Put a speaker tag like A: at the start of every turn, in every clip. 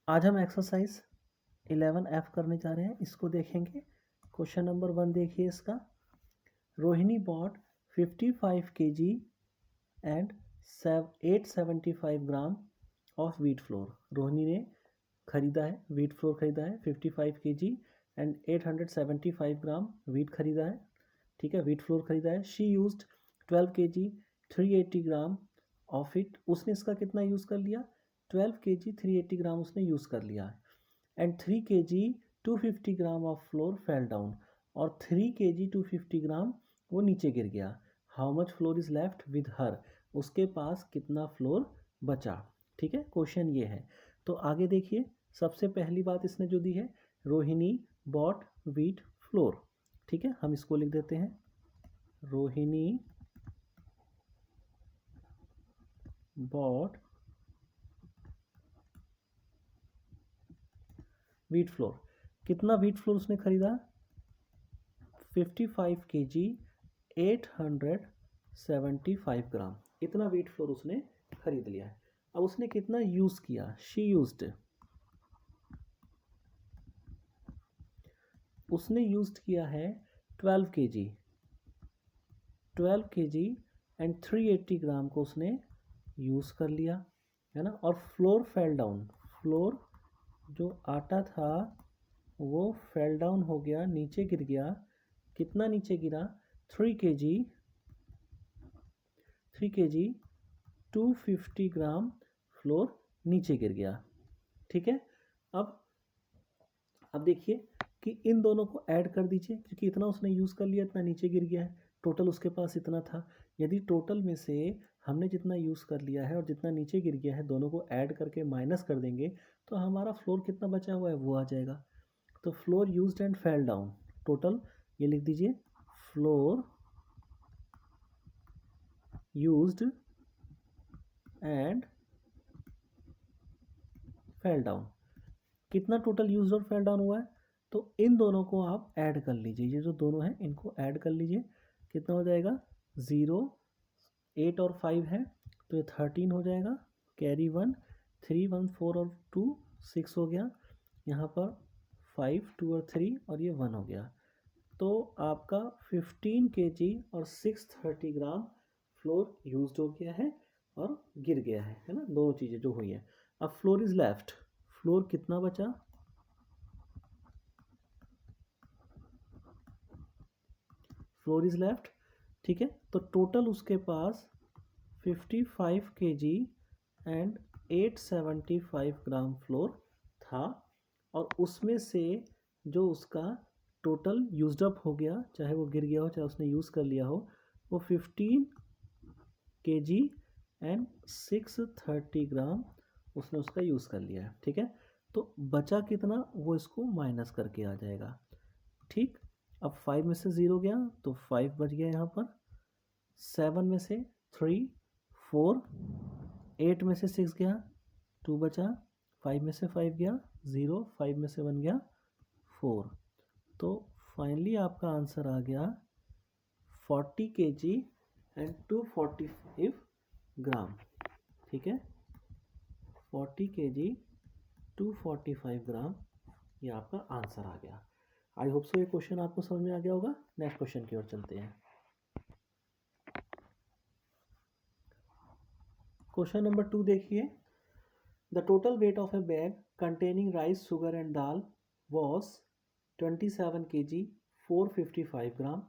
A: आज हम exercise 11F करने जा रहे हैं, इसको देखेंगे। क्वेश्चन नंबर 1 देखिए इसका। Rohini bought 55 kg and 875 gram of wheat flour. Rohini ने खरीदा है, व्हीट फ्लोर खरीदा है 55 kg एंड 875 ग्राम व्हीट खरीदा है। ठीक है, व्हीट फ्लोर खरीदा है। She used 12 kg 380 gram of it. उसने इसका कितना यूज़ कर लिया? 12 kg 380 ग्राम उसने यूज़ कर लिया है। And 3 kg 250 gram of floor fell down, और 3 kg 250 ग्राम वो नीचे गिर गया। How much floor is left with her? उसके पास कितना फ्लोर बचा? ठीक है, क्वेश्चन ये है। तो आगे देखिए, सबसे पहली बात इसने जो दी है, रोहिणी बॉट व्हीट फ्लोर। ठीक है, हम इसको लिख देते हैं, रोहिणी बॉट व्हीट फ्लोर। कितना व्हीट फ्लोर उसने खरीदा? 55 kg 875 ग्राम, इतना व्हीट फ्लोर उसने खरीद लिया है। अब उसने कितना यूज किया? शी यूज्ड, उसने यूज किया है 12 kg एंड 380 ग्राम को उसने यूज कर लिया है ना। और फ्लोर फेल डाउन, फ्लोर जो आटा था वो फेल डाउन हो गया, नीचे गिर गया। कितना नीचे गिरा? 3 kg 250 ग्राम फ्लोर नीचे गिर गया। ठीक है, अब देखिए कि इन दोनों को ऐड कर दीजिए, क्योंकि इतना उसने यूज़ कर लिया, इतना नीचे गिर गया है। टोटल उसके पास इतना था। यदि टोटल में से हमने जितना यूज़ कर लिया है और जितना नीचे गिर गया है, दोनों को ऐड करके माइनस कर देंगे तो हमारा फ्लोर कितना बचा हुआ है वो आ जाएगा। तो floor used and fell down, total ये लिख दीजिए, floor used and fell down. कितना टोटल यूज और फेल डाउन हुआ है? तो इन दोनों को आप ऐड कर लीजिए, ये जो दोनों हैं इनको ऐड कर लीजिए। कितना हो जाएगा? 0, 8 और 5 है तो ये 13 हो जाएगा। कैरी 1, 3 1 4 और 2 6 हो गया। यहाँ पर 5 2 और 3 और ये 1 हो गया। तो आपका 15 kg और 630 ग्राम फ्लोर यूज हो गया है और गिर गया है ना, दोनों चीज़ें जो हुई है। अब फ्लोर इज लेफ्ट, फ्लोर कितना बचा? Floor is left. ठीक है, तो टोटल उसके पास 55 kg एंड 875 ग्राम फ्लोर था, और उसमें से जो उसका टोटल यूज्ड अप हो गया, चाहे वो गिर गया हो चाहे उसने यूज़ कर लिया हो, वो 15 kg एंड 630 ग्राम उसने उसका यूज़ कर लिया है। ठीक है, तो बचा कितना वो इसको माइनस करके आ जाएगा। ठीक, अब 5 में से 0 गया तो 5 बच गया यहाँ पर। 7 में से 3 4, 8 में से 6 गया 2 बचा, 5 में से 5 गया 0, 5 में से 1 गया 4। तो फाइनली आपका आंसर आ गया 40 kg एंड 245 ग्राम। ठीक है, 40 kg 245 ग्राम, ये आपका आंसर आ गया। आई होप सो ये क्वेश्चन आपको समझ में आ गया होगा। नेक्स्ट क्वेश्चन की ओर चलते हैं। क्वेश्चन नंबर 2 देखिए। The total weight of A bag containing rice sugar and dal was 27 kg 455 ग्राम।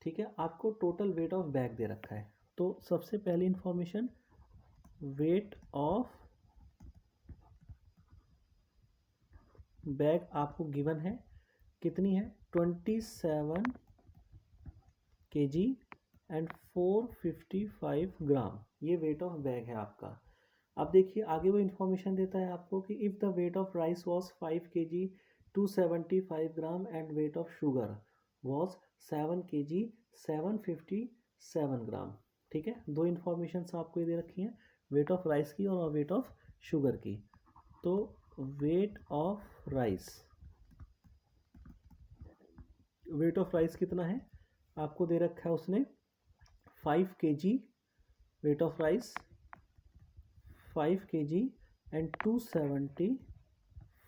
A: ठीक है, आपको टोटल वेट ऑफ बैग दे रखा है। तो सबसे पहली इंफॉर्मेशन, वेट ऑफ बैग आपको गिवन है, कितनी है? 27 kg एंड 455 ग्राम, ये वेट ऑफ बैग है आपका। अब देखिए आगे वो इन्फॉर्मेशन देता है आपको कि if the weight of rice was 5 kg 275 gram and weight of sugar was 7 kg 757 ग्राम। ठीक है, दो इन्फॉर्मेशन आपको ये दे रखी हैं, वेट ऑफ राइस की और वेट ऑफ शुगर की। तो wait of rice, wait of rice कितना है आपको दे रखा है उसने 5 kg, wait of rice 5 kg and 275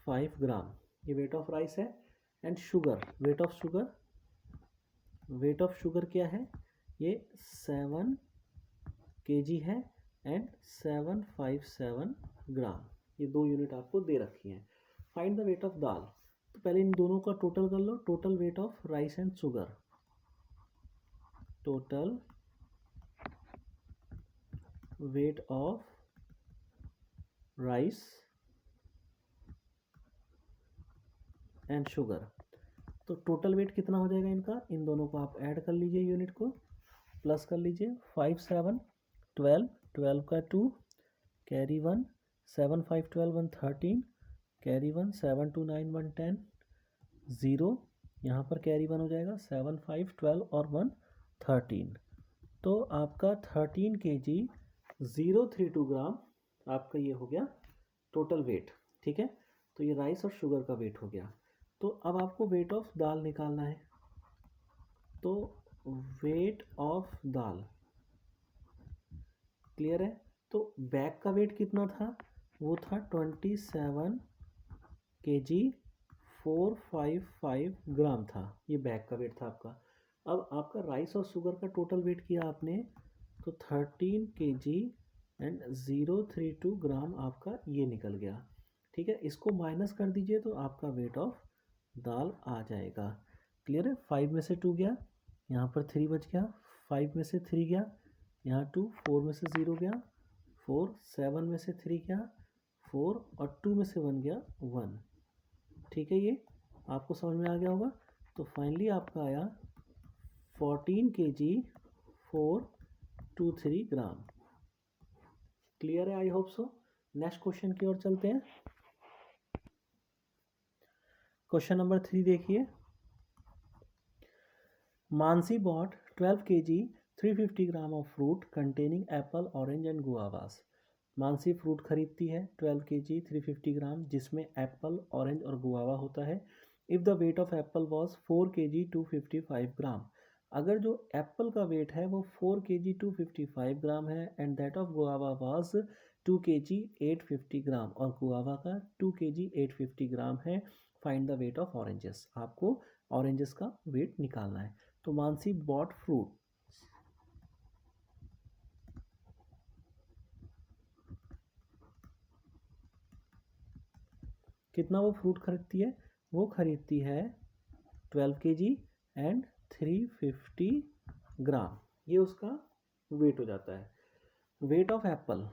A: 5 ग्राम, ये वेट ऑफ राइस है। And sugar, weight of sugar क्या है, ये 7 kg है एंड 757 ग्राम, ये 2 यूनिट आपको दे रखी हैं। Find the weight of dal, तो पहले इन दोनों का टोटल कर लो, total weight of rice and sugar, total weight of rice and sugar. तो टोटल वेट कितना हो जाएगा इनका, इन दोनों को आप ऐड कर लीजिए, यूनिट को प्लस कर लीजिए, 5 7 12, 12 का 2 कैरी 1, 7 5 12 1 13 कैरी 1, 7 2 9 1 10 0, यहाँ पर कैरी 1 हो जाएगा, 7 5 12 और 1 13, तो आपका 13 kg 032 ग्राम आपका ये हो गया टोटल वेट। ठीक है, तो ये राइस और शुगर का वेट हो गया। तो अब आपको वेट ऑफ दाल निकालना है, तो वेट ऑफ दाल क्लियर है। तो बैग का वेट कितना था, वो था 27 kg 455 ग्राम था, ये बैग का वेट था आपका। अब आपका राइस और शुगर का टोटल वेट किया आपने, तो 13 kg एंड 032 ग्राम आपका ये निकल गया। ठीक है, इसको माइनस कर दीजिए तो आपका वेट ऑफ दाल आ जाएगा। क्लियर है, 5 में से 2 गया, यहाँ पर 3 बच गया, 5 में से 3 गया, यहाँ 2, 4 में से 0 गया 4, 7 में से 3 गया 4 और 2 में से 1 गया 1। ठीक है, ये आपको समझ में आ गया होगा। तो फाइनली आपका आया 14 kg 423 ग्राम। क्लियर है, I hope so. Next question की ओर चलते हैं। क्वेश्चन नंबर 3 देखिए, Mansi bought 12 kg 350 gram of fruit containing apple orange and guavas. Mansi fruit खरीदती है 12 kg 350 ग्राम जिसमें एप्पल ऑरेंज और गुआवा होता है। If the weight of Apple was 4 kg 255 ग्राम, अगर जो एप्पल का वेट है वो 4 kg 255 ग्राम है and that of guava was 2 kg 850 ग्राम, और गुआवा का 2 kg 850 ग्राम है। Find the weight of oranges, आपको ऑरेंजेस का वेट निकालना है। तो मानसी बॉट फ्रूट, कितना वो फ्रूट खरीदती है, वो खरीदती है 12 kg एंड 350 ग्राम, ये उसका वेट हो जाता है। वेट ऑफ एप्पल,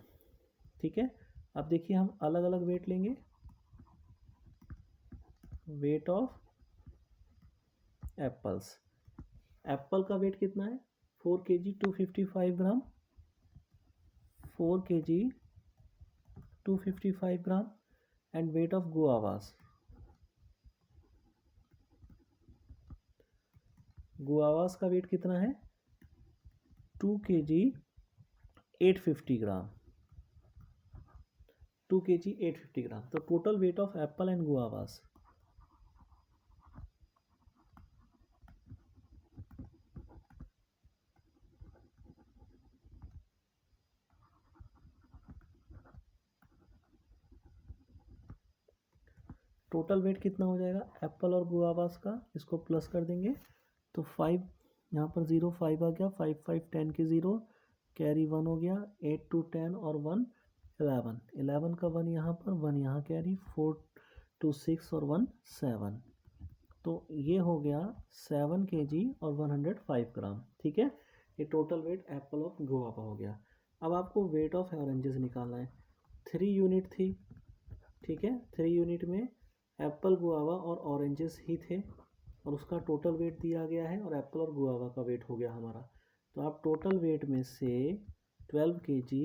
A: ठीक है, अब देखिए हम अलग अलग वेट लेंगे। वेट ऑफ एप्पल्स, एप्पल का वेट कितना है 4 kg 255 gram, 4 kg 255 gram and weight of guavas, guavas का वेट कितना है 2 kg 850 ग्राम, 2 kg 850 ग्राम। तो total weight of apple and guavas, total weight कितना हो जाएगा एप्पल और गुआवास का, इसको प्लस कर देंगे तो 5, यहाँ पर 0 5 आ गया, 5 5 10 के 0 कैरी 1 हो गया, 8 2 10 और 1 11, 11 का 1 यहाँ पर 1 यहाँ कैरी, 4 2 6 और 1 7, तो ये हो गया 7 kg और 105 ग्राम। ठीक है, ये total weight Apple of guava हो गया। अब आपको वेट ऑफ ऑरेंजेस निकालना है, 3 यूनिट थी। ठीक है, 3 यूनिट में एप्पल गुआवा और ऑरेंजेस ही थे और उसका टोटल वेट दिया गया है और एप्पल और गुआवा का वेट हो गया हमारा। तो आप टोटल वेट में से 12 kg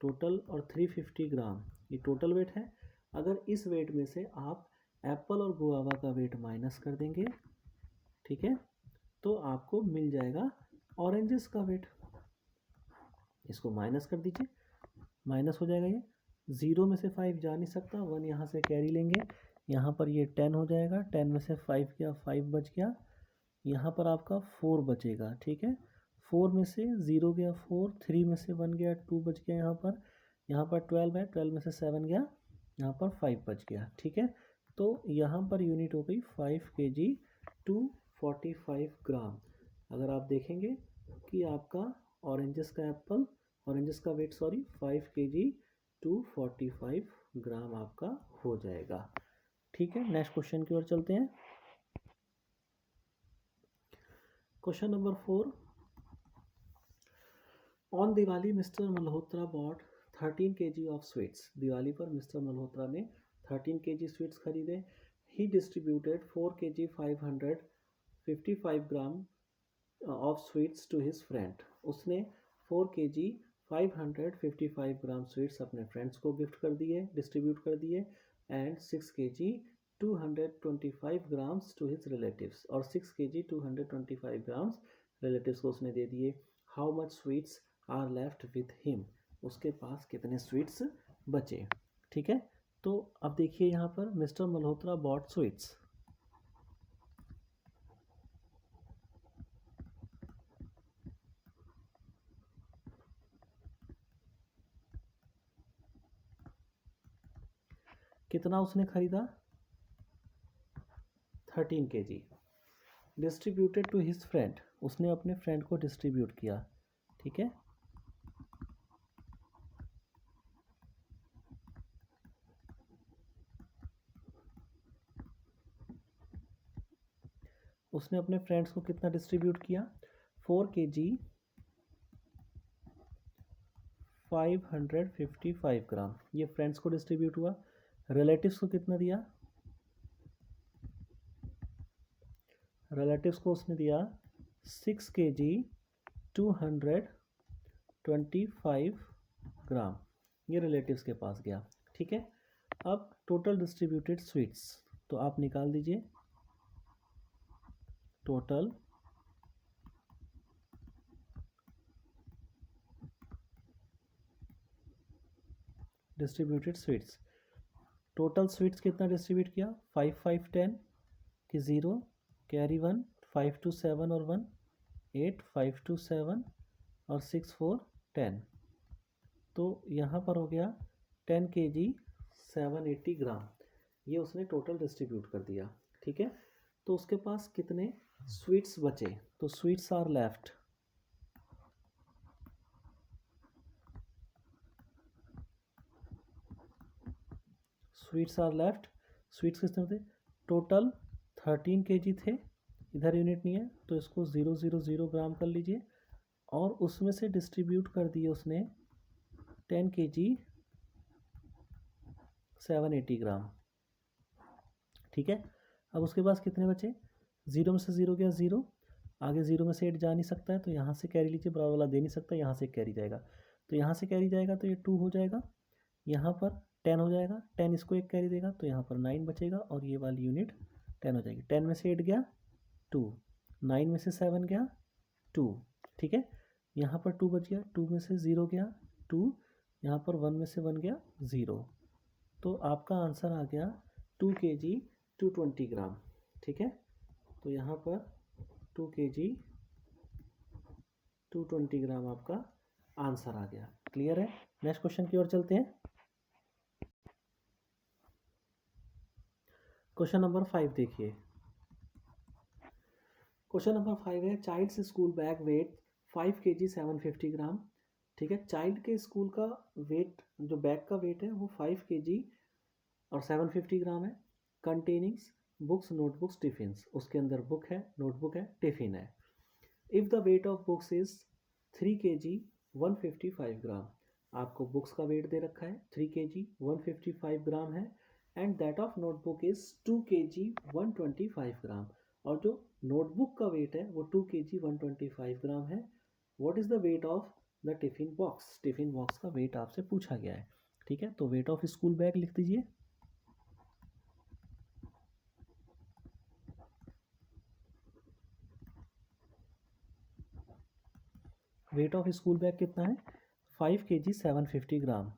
A: टोटल और 350 ग्राम ये टोटल वेट है। अगर इस वेट में से आप एप्पल और गुआवा का वेट माइनस कर देंगे, ठीक है, तो आपको मिल जाएगा ऑरेंजेस का वेट। इसको माइनस कर दीजिए, माइनस हो जाएगा, ये 0 में से 5 जा नहीं सकता, 1 यहाँ से कैरी लेंगे, यहाँ पर ये 10 हो जाएगा, 10 में से 5 गया, 5 बच गया, यहाँ पर आपका 4 बचेगा। ठीक है, 4 में से 0 गया 4, 3 में से 1 गया 2 बच गया, यहाँ पर 12 है, 12 में से 7 गया, यहाँ पर 5 बच गया, ठीक है। तो यहाँ पर यूनिट हो गई 5 kg टू 45 ग्राम। अगर आप देखेंगे कि आपका ऑरेंजेस का वेट 5 kg टू 45 ग्राम आपका हो जाएगा, ठीक है। नेक्स्ट क्वेश्चन की ओर चलते हैं। Question number 4, on Diwali Mister Malhotra bought 13 kg of sweets. Diwali पर मिस्टर मल्होत्रा ने 13 kg स्वीट्स खरीदे। He distributed 4 kg 555 gram of sweets to his friend. उसने 4 kg 555 ग्राम स्वीट्स अपने फ्रेंड्स को गिफ्ट कर दिए, डिस्ट्रीब्यूट कर दिए। And 6 kg 225 grams to his relatives, और 6 kg 225 ग्राम्स रिलेटिव्स को उसने दे दिए। How much sweets are left with him. उसके पास कितने स्वीट्स बचे, ठीक है। तो अब देखिए यहाँ पर मिस्टर मल्होत्रा बॉट स्वीट्स। कितना उसने खरीदा, 13 kg। Distributed to his friend, उसने अपने फ्रेंड को डिस्ट्रीब्यूट किया, ठीक है। उसने अपने फ्रेंड्स को कितना डिस्ट्रीब्यूट किया, 4 kg 555 ग्राम, ये फ्रेंड्स को डिस्ट्रीब्यूट हुआ। रिलेटिव्स को कितना दिया, रिलेटिव्स को उसने दिया 6 kg 225 ग्राम, ये रिलेटिव्स के पास गया, ठीक है। अब टोटल डिस्ट्रीब्यूटेड स्वीट्स, तो आप निकाल दीजिए total distributed sweets. Total sweets कितना डिस्ट्रीब्यूट किया, 5 5 10 कि 0 कैरी 1, 5 2 7 और 1 8, 5 2 7 और 6 4 10। तो यहाँ पर हो गया 10 kg 780 ग्राम, ये उसने टोटल डिस्ट्रीब्यूट कर दिया, ठीक है। तो उसके पास कितने स्वीट्स बचे, तो sweets are left, sweets are left. Sweets कितने थे, टोटल 13 kg थे, इधर यूनिट नहीं है तो इसको 000 ग्राम कर लीजिए, और उसमें से डिस्ट्रीब्यूट कर दिए उसने 10 kg 780 ग्राम, ठीक है। अब उसके पास कितने बचे, 0 में से 0 गया 0, आगे 0 में से 8 जा नहीं सकता है तो यहाँ से कैरी लीजिए, बराबर वाला दे नहीं सकता, यहाँ से कैरी जाएगा, तो यहाँ से कैरी जाएगा तो ये 2 हो जाएगा, यहाँ पर 10 हो जाएगा, 10 इसको एक कैरी देगा तो यहाँ पर 9 बचेगा, और ये वाली यूनिट 10 हो जाएगी। 10 में से 8 गया 2, 9 में से 7 गया 2, ठीक है। यहाँ पर 2 बच गया, 2 में से 0 गया 2, यहाँ पर 1 में से 1 गया 0, तो आपका आंसर आ गया 2 kg 220 ग्राम, ठीक है। तो यहाँ पर 2 kg 220 ग्राम आपका आंसर आ गया, क्लियर है। नेक्स्ट क्वेश्चन की ओर चलते हैं। क्वेश्चन नंबर 5 देखिए। क्वेश्चन नंबर 5 है, child's school bag weight 5 kg 750 gram, ठीक है। चाइल्ड के स्कूल का वेट, जो बैग का वेट है वो 5 kg और 750 ग्राम है। कंटेनिंग्स बुक्स नोटबुक्स टिफिन्स, उसके अंदर बुक है, नोटबुक है, टिफिन है। If the weight of books is 3 kg 155 ग्राम, आपको बुक्स का वेट दे रखा है 3 kg 155 ग्राम है, and that of notebook is 2 kg 125 ग्राम, और जो नोटबुक का वेट है वो 2 kg 125 ग्राम है। What is the weight of the tiffin box, tiffin box का वेट आपसे पूछा गया है, ठीक है। तो वेट ऑफ स्कूल बैग लिख दीजिए, वेट ऑफ स्कूल बैग कितना है 5 kg 750 ग्राम,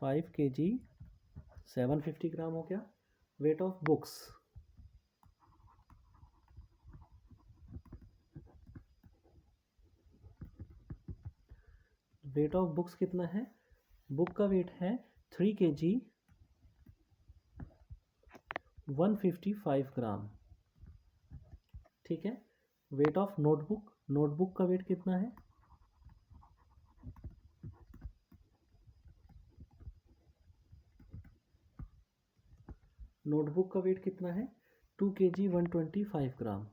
A: 5 kg 750 ग्राम हो गया। Weight of books, weight of books कितना है, बुक का वेट है 3 kg 155 ग्राम। ठीक है। वेट ऑफ नोटबुक, नोटबुक का वेट कितना है? नोटबुक का वेट कितना है? 2 kg 125 ग्राम।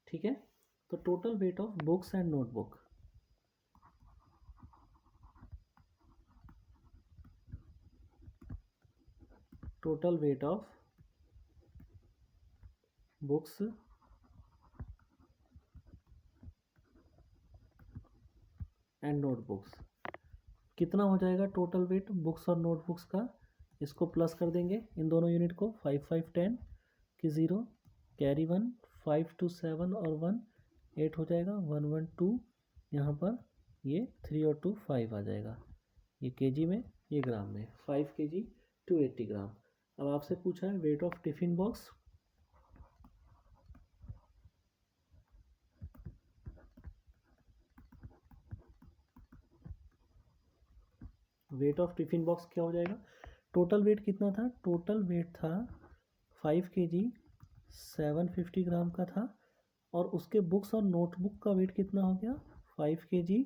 A: ठीक है। तो total weight of books and notebook, total weight of books and notebooks कितना हो जाएगा? टोटल वेट बुक्स और नोटबुक्स का, इसको प्लस कर देंगे इन दोनों यूनिट को। 5 5 10 की 0, कैरी 1, 5 2 7 और 1 8 हो जाएगा। 1 1 2, यहाँ पर ये 3 और 2 5 आ जाएगा। ये केजी में, ये ग्राम में। 5 kg 280 ग्राम। अब आपसे पूछा है weight of tiffin box. Weight of tiffin box क्या हो जाएगा? टोटल वेट कितना था? टोटल वेट था 5 kg 750 ग्राम का था, और उसके बुक्स और नोटबुक का वेट कितना हो गया? 5 kg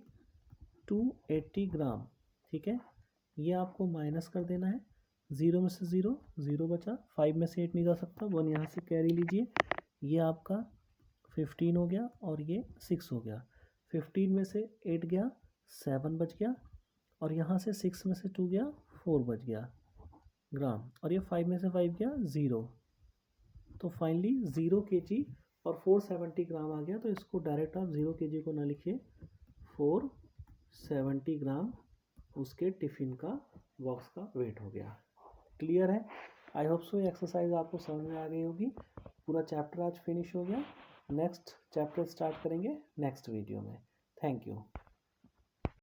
A: 280 ग्राम। ठीक है। ये आपको माइनस कर देना है। 0 में से 0, 0 बचा। 5 में से 8 नहीं जा सकता, 1 यहाँ से कैरी लीजिए। ये आपका 15 हो गया और ये 6 हो गया। 15 में से 8 गया, 7 बच गया, और यहाँ से 6 में से 2 गया, 4 बच गया ग्राम, और ये 5 में से 5 गया 0। तो फाइनली 0 kg और 470 ग्राम आ गया। तो इसको डायरेक्ट आप 0 kg को ना लिखिए, 470 ग्राम उसके टिफ़िन का बॉक्स का वेट हो गया। क्लियर है? आई होप सो ये एक्सरसाइज आपको समझ में आ गई होगी। पूरा चैप्टर आज फिनिश हो गया। नेक्स्ट चैप्टर स्टार्ट करेंगे नेक्स्ट वीडियो में। Thank you.